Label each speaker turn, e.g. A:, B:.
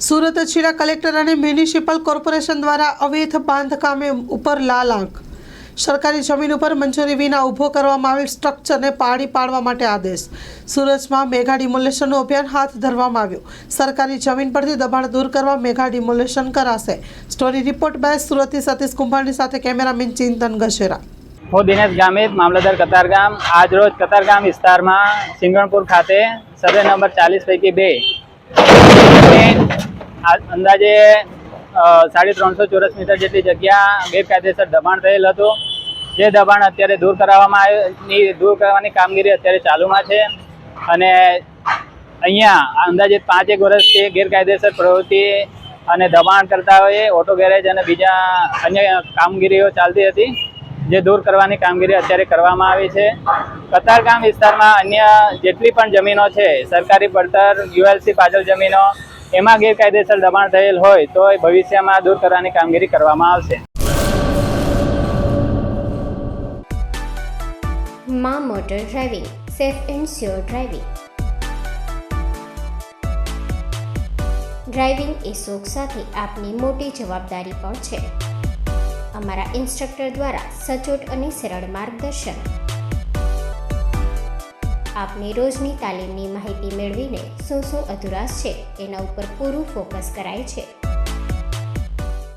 A: સુરત જિલ્લા કલેક્ટર અને municipal corporation દ્વારા અવૈધ બાંધકામે ઉપર લાલ આંખ. સરકારી જમીન ઉપર મંજૂરી વિના ઊભો કરવામાં આવેલ સ્ટ્રક્ચરને પાડી પાડવા માટે આદેશ. સુરતમાં મેગા ડિમોલેશનનું અભિયાન હાથ ધરવામાં આવ્યું. સરકારી જમીન પરથી દબાણ દૂર કરવા મેગા ડિમોલેશન કરાશે. સ્ટોરી રિપોર્ટ બાય સુરતથી સતીશ કુંભારની સાથે કેમેરામેન ચિંતન ગજેરા.
B: હું દિનેશ ગામિત, મામલતદાર કતારગામ. આજ રોજ કતારગામ વિસ્તારમાં સિંગણપુર ખાતે સર્વે નંબર 40 પૈકી 2 અંદાજે 350 ચોરસ મીટર જેટલી જગ્યા ગેરકાયદેસર દબાણ થયેલ હતું. જે દબાણ અત્યારે દૂર કરવાની કામગીરી અત્યારે ચાલુમાં છે અને અહીંયા અંદાજે 5 વર્ષથી ગેરકાયદેસર પ્રવૃત્તિ અને દબાણ કરતાઓએ ઓટો ગેરેજ અને બીજા અન્ય કામગીરીઓ ચાલતી હતી, જે દૂર કરવાની કામગીરી અત્યારે કરવામાં આવી છે. કતારગામ વિસ્તારમાં અન્ય જેટલી પણ જમીનો છે, સરકારી પડતર, યુએલસી પાછળ જમીનો, એમાં ગેરકાયદેસર દબાણ થયેલ હોય તો ભવિષ્યમાં દૂર કરવાની કામગીરી કરવામાં આવશે.
C: માં motor driving, safe and sure driving. Driving એ શોખ સાથે આપની મોટી જવાબદારી પણ છે. અમારા ઇન્સ્ટ્રક્ટર દ્વારા સચોટ અને સરળ માર્ગદર્શન. આપની રોજની તાલીમની માહિતી મેળવીને શું અધુરાશ છે એના ઉપર પૂરું ફોકસ કરાય છે.